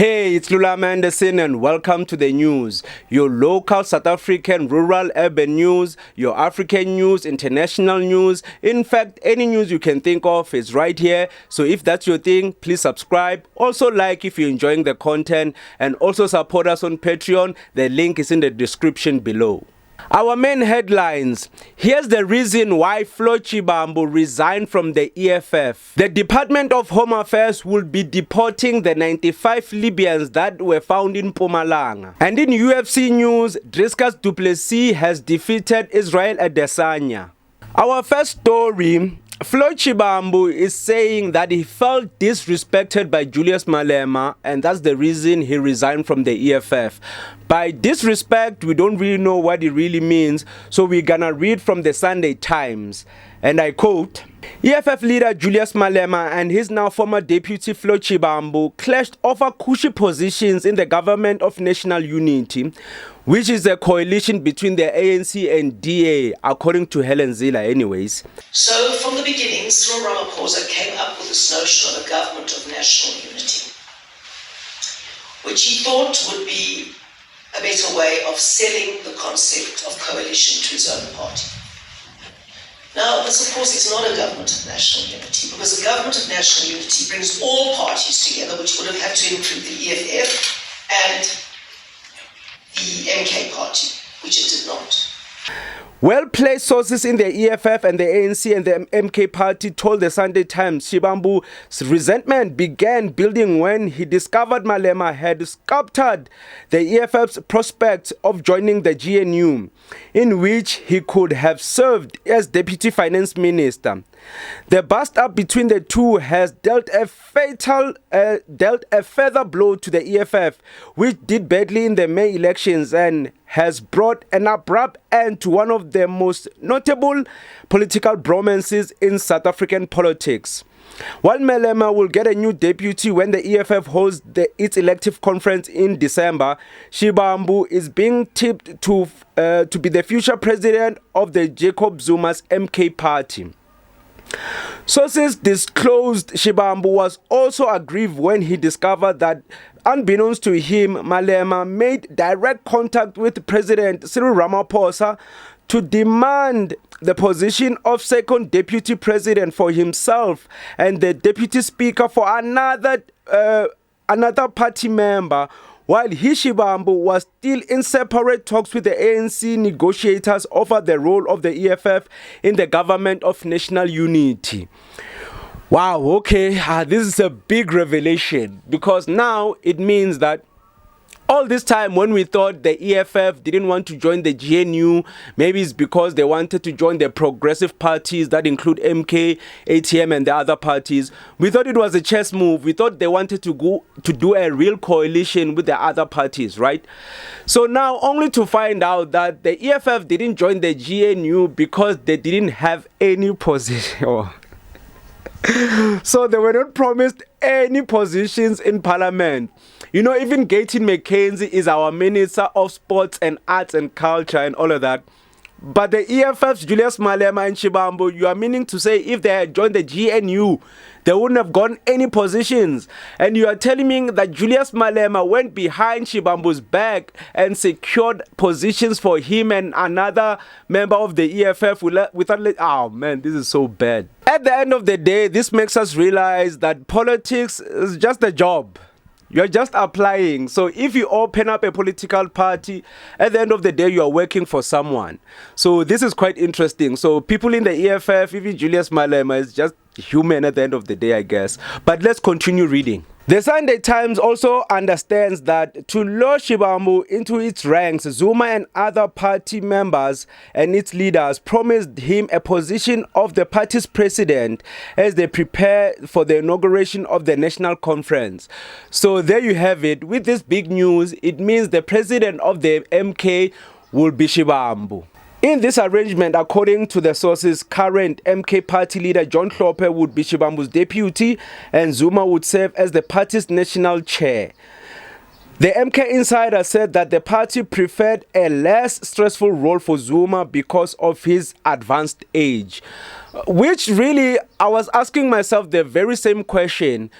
Hey, it's Lulama Anderson and welcome to the news. Your local South African rural urban news, your African news, international news. In fact, any news you can think of is right here. So if that's your thing, please subscribe. Also like if you're enjoying the content and also support us on Patreon. The link is in the description below. Our main headlines. Here's the reason why Floyd Shivambu resigned from the EFF. The Department of Home Affairs will be deporting the 95 Libyans that were found in Mpumalanga. And in UFC news, Driscus Plessis has defeated Israel Adesanya. Our first story. Floyd Shivambu is saying that he felt disrespected by Julius Malema, and that's the reason he resigned from the EFF. By disrespect, we don't really know what it really means, so we're gonna read from the Sunday Times. And I quote, EFF leader Julius Malema and his now former deputy Floyd Shivambu clashed over cushy positions in the Government of National Unity, which is a coalition between the ANC and DA, according to Helen Ziller anyways. So from the beginning, Cyril Ramaphosa came up with this notion of a Government of National Unity, which he thought would be a better way of selling the concept of coalition to his own party. Now, this, of course, is not a Government of National Unity, because a Government of National Unity brings all parties together, which would have had to include the EFF and the MK party, which it did not. Well-placed sources in the EFF and the ANC and the MK party told the Sunday Times Shivambu's resentment began building when he discovered Malema had sculpted the EFF's prospect of joining the GNU, in which he could have served as Deputy Finance Minister. The bust-up between the two has dealt a further blow to the EFF, which did badly in the May elections and has brought an abrupt end to one of the most notable political bromances in South African politics. While Malema will get a new deputy when the EFF holds its elective conference in December, Shivambu is being tipped to be the future president of the Jacob Zuma's MK party. Sources disclosed Shivambu was also aggrieved when he discovered that, unbeknownst to him, Malema made direct contact with President Cyril Ramaphosa to demand the position of second deputy president for himself and the deputy speaker for another party member, while Shivambu was still in separate talks with the ANC negotiators over the role of the EFF in the Government of National Unity. Wow, okay, this is a big revelation, because now it means that all this time when we thought the EFF didn't want to join the GNU, maybe it's because they wanted to join the progressive parties that include MK, ATM and the other parties. We thought it was a chess move. We thought they wanted to go to do a real coalition with the other parties, right? So now only to find out that the EFF didn't join the GNU because they didn't have any position. So they were not promised any positions in parliament. You know, even Gayton McKenzie is our Minister of Sports and Arts and Culture and all of that. But the EFF's Julius Malema and Shivambu, you are meaning to say if they had joined the GNU, they wouldn't have gotten any positions. And you are telling me that Julius Malema went behind Shivambu's back and secured positions for him and another member of the EFF without... Oh man, this is so bad. At the end of the day, this makes us realize that politics is just a job. You're just applying. So if you open up a political party, at the end of the day, you are working for someone. So this is quite interesting. So people in the EFF, even Julius Malema, is just human at the end of the day, I guess. But let's continue reading. The Sunday Times also understands that to lure Shivambu into its ranks, Zuma and other party members and its leaders promised him a position of the party's president as they prepare for the inauguration of the national conference. So there you have it. With this big news, it means the president of the MK will be Shivambu. In this arrangement, according to the sources, current MK party leader John Hlophe would be Shivambu's deputy and Zuma would serve as the party's national chair. The MK insider said that the party preferred a less stressful role for Zuma because of his advanced age. Which really, I was asking myself the very same question.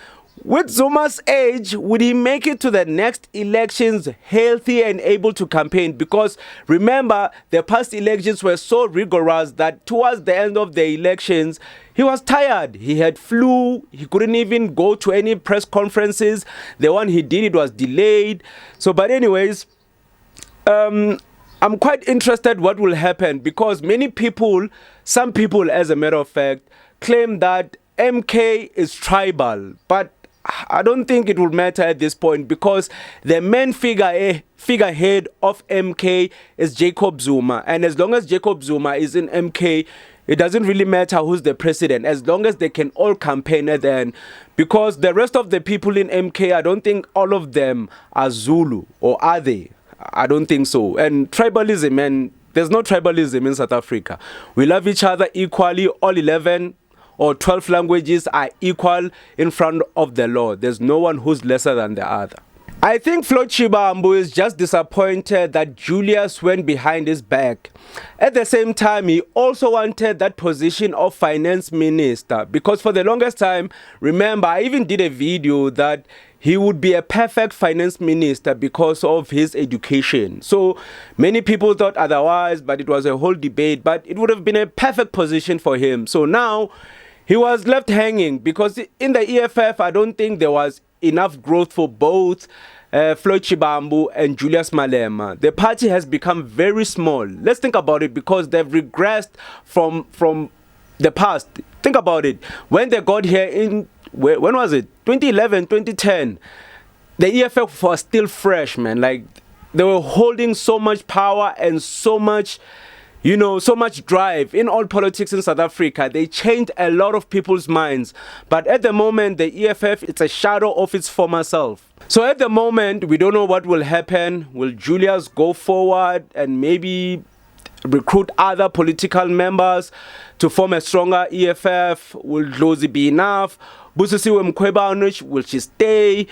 With Zuma's age, would he make it to the next elections healthy and able to campaign? Because remember, the past elections were so rigorous that towards the end of the elections, he was tired. He had flu. He couldn't even go to any press conferences. The one he did, it was delayed. So, but anyways, I'm quite interested what will happen, because many people, some people as a matter of fact, claim that MK is tribal, but I don't think it will matter at this point, because the main figurehead of MK is Jacob Zuma, and as long as Jacob Zuma is in MK, it doesn't really matter who's the president, as long as they can all campaign at the end. Because the rest of the people in MK, I don't think all of them are Zulu, or are they? I don't think so. And tribalism, and there's no tribalism in South Africa. We love each other equally. All 11 or 12 languages are equal in front of the law. There's no one who's lesser than the other. I think Floyd Shivambu is just disappointed that Julius went behind his back. At the same time, he also wanted that position of finance minister, because for the longest time, remember, I even did a video that he would be a perfect finance minister because of his education. So many people thought otherwise, but it was a whole debate, but it would have been a perfect position for him. So now he was left hanging, because in the EFF, I don't think there was enough growth for both Floyd Shivambu and Julius Malema. The party has become very small. Let's think about it, because they've regressed from the past. Think about it. When they got here in, when was it? 2011, 2010. The EFF was still fresh, man. Like, they were holding so much power and so much, you know, so much drive in all politics in South Africa. They changed a lot of people's minds. But at the moment, the EFF, it's a shadow of its former self. So at the moment, we don't know what will happen. Will Julius go forward and maybe recruit other political members to form a stronger EFF? Will Dlozi be enough? Busisiwe Mkhwebane, will she stay?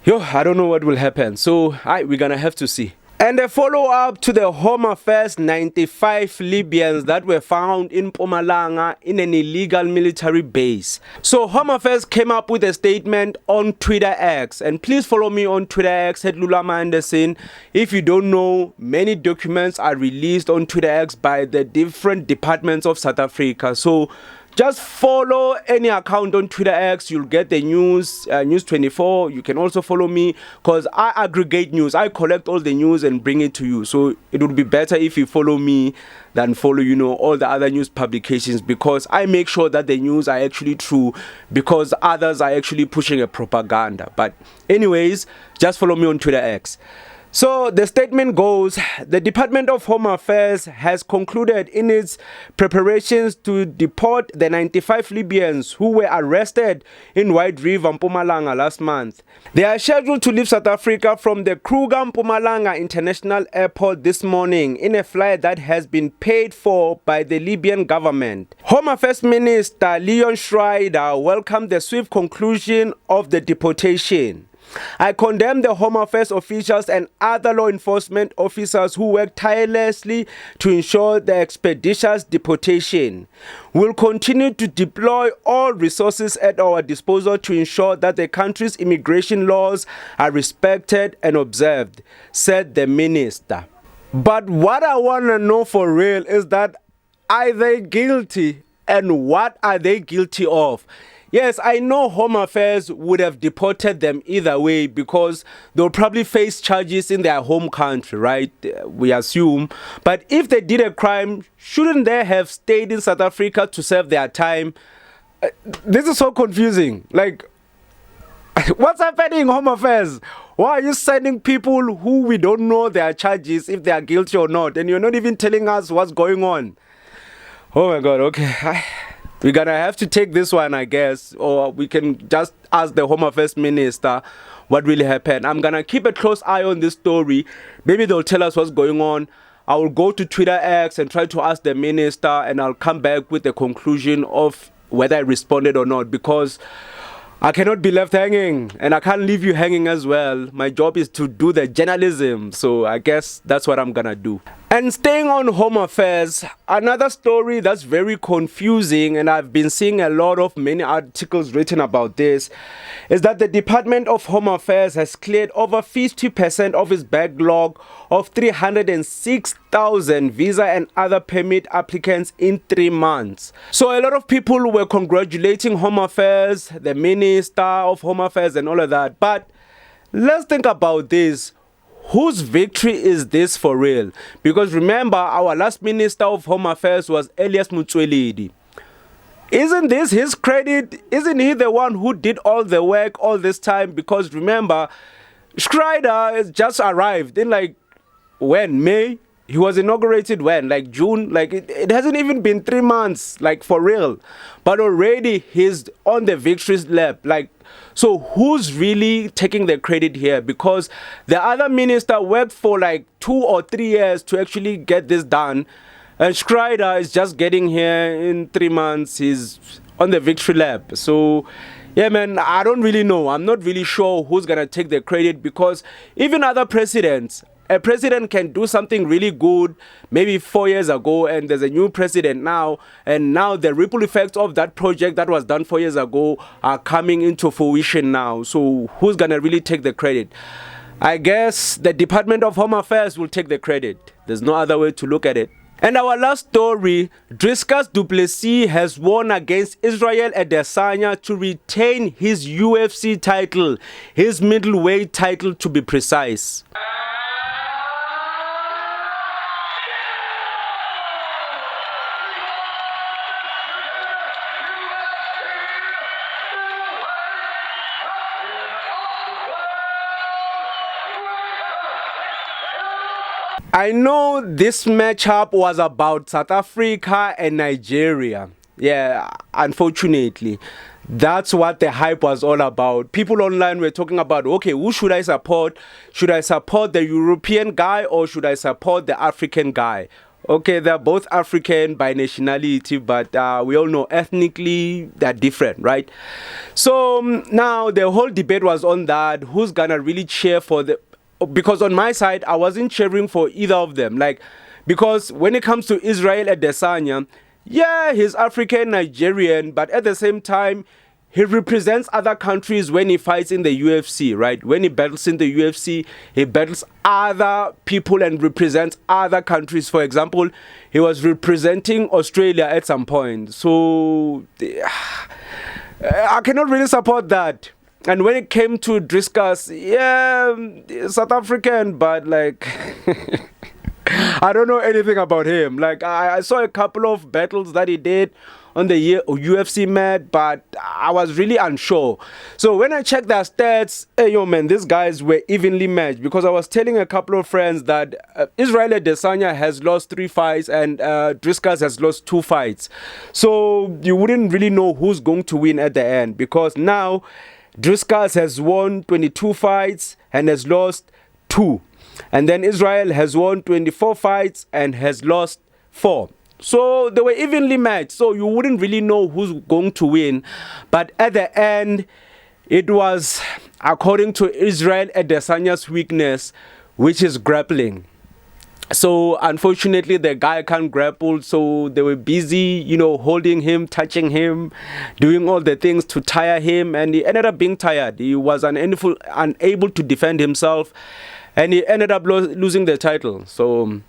I don't know what will happen. So we're going to have to see. And a follow-up to the Home Affairs 95 Libyans that were found in Mpumalanga in an illegal military base. So Home Affairs came up with a statement on Twitter X. And please follow me on Twitter X, @Lulama Anderson. If you don't know, many documents are released on Twitter X by the different departments of South Africa. So just follow any account on Twitter X. You'll get the news, News 24. You can also follow me, because I aggregate news. I collect all the news and bring it to you. So it would be better if you follow me than follow, all the other news publications, because I make sure that the news are actually true, because others are actually pushing a propaganda. But anyways, just follow me on Twitter X. So the statement goes, the Department of Home Affairs has concluded in its preparations to deport the 95 Libyans who were arrested in White River, Mpumalanga last month. They are scheduled to leave South Africa from the Kruger Mpumalanga International Airport this morning in a flight that has been paid for by the Libyan government. Home Affairs Minister Leon Schreider welcomed the swift conclusion of the deportation. I condemn the Home Affairs officials and other law enforcement officers who work tirelessly to ensure the expeditious deportation. We'll continue to deploy all resources at our disposal to ensure that the country's immigration laws are respected and observed, said the minister. But what I want to know for real is that, are they guilty, and what are they guilty of? Yes, I know Home Affairs would have deported them either way, because they'll probably face charges in their home country, right? We assume. But if they did a crime, shouldn't they have stayed in South Africa to serve their time? This is so confusing. Like, what's happening, Home Affairs? Why are you sending people who we don't know their charges, if they are guilty or not? And you're not even telling us what's going on. Oh my God, okay. We're going to have to take this one, I guess, or we can just ask the Home Affairs Minister what really happened. I'm going to keep a close eye on this story. Maybe they'll tell us what's going on. I will go to Twitter X and try to ask the minister, and I'll come back with the conclusion of whether I responded or not, because I cannot be left hanging, and I can't leave you hanging as well. My job is to do the journalism, so I guess that's what I'm going to do. And staying on Home Affairs, another story that's very confusing, and I've been seeing a lot of many articles written about this, is that the Department of Home Affairs has cleared over 50% of its backlog of 306,000 visa and other permit applicants in 3 months. So a lot of people were congratulating Home Affairs, the Minister of Home Affairs and all of that. But let's think about this. Whose victory is this for real? Because remember, our last Minister of Home Affairs was Elias Mutsueledi. Isn't this his credit? Isn't he the one who did all the work all this time? Because remember, Schreider has just arrived in when? May? He was inaugurated when? June? It hasn't even been 3 months, for real. But already he's on the victory's lap. So who's really taking the credit here? Because the other minister worked for 2 or 3 years to actually get this done. And Schreider is just getting here in 3 months. He's on the victory lap. So, yeah, man, I don't really know. I'm not really sure who's going to take the credit, because even other presidents, a president can do something really good maybe 4 years ago, and there's a new president now, and now the ripple effects of that project that was done 4 years ago are coming into fruition now. So who's gonna really take the credit? I guess the Department of Home Affairs will take the credit. There's no other way to look at it. And our last story, Driscus du Plessis has won against Israel Adesanya to retain his UFC title, his middleweight title to be precise. I know this matchup was about South Africa and Nigeria. Yeah, unfortunately. That's what the hype was all about. People online were talking about, okay, who should I support? Should I support the European guy or should I support the African guy? Okay, they're both African by nationality, but we all know ethnically they're different, right? So now the whole debate was on that. Who's gonna really cheer for the... Because on my side, I wasn't cheering for either of them. Because when it comes to Israel Adesanya, yeah, he's African, Nigerian, but at the same time, he represents other countries when he fights in the UFC, right? When he battles in the UFC, he battles other people and represents other countries. For example, he was representing Australia at some point. So, I cannot really support that. And when it came to Driscus, yeah, South African, but I don't know anything about him. I saw a couple of battles that he did on the UFC mat, but I was really unsure. So when I checked their stats, hey, yo, man, these guys were evenly matched, because I was telling a couple of friends that Israel Adesanya has lost 3 fights and Driscus has lost 2 fights. So you wouldn't really know who's going to win at the end, because now Driscus has won 22 fights and has lost 2. And then Israel has won 24 fights and has lost 4. So they were evenly matched. So you wouldn't really know who's going to win. But at the end, it was according to Israel Adesanya's weakness, which is grappling. So unfortunately, the guy can't grapple, so they were busy, holding him, touching him, doing all the things to tire him, and he ended up being tired. He was unable to defend himself, and he ended up losing the title. So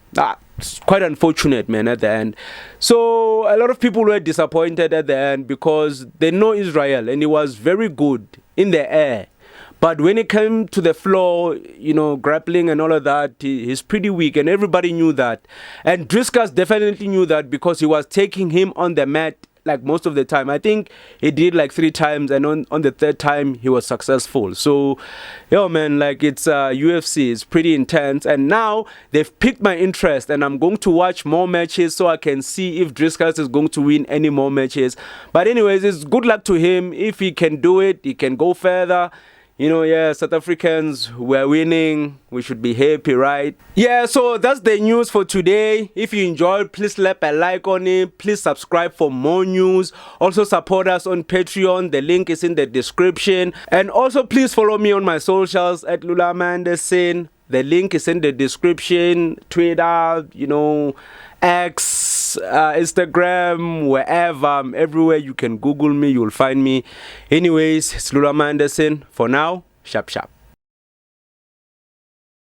it's quite unfortunate, man, at the end. So a lot of people were disappointed at the end, because they know Israel, and he was very good in the air. But when it came to the floor, grappling and all of that, he's pretty weak, and everybody knew that. And Driscus definitely knew that, because he was taking him on the mat most of the time. I think he did 3 times, and on the 3rd time, he was successful. So, yo, man, it's UFC. It's pretty intense. And now they've piqued my interest, and I'm going to watch more matches so I can see if Driscus is going to win any more matches. But anyways, it's good luck to him. If he can do it, he can go further. South Africans, we're winning. We should be happy, right? Yeah, so that's the news for today. If you enjoyed, please slap a like on it. Please subscribe for more news. Also support us on Patreon. The link is in the description. And also please follow me on my socials at Lulamandesin. The link is in the description. Twitter, you know, X, Instagram, wherever, everywhere you can Google me, you'll find me. Anyways, it's Lula Anderson. For now, sharp sharp.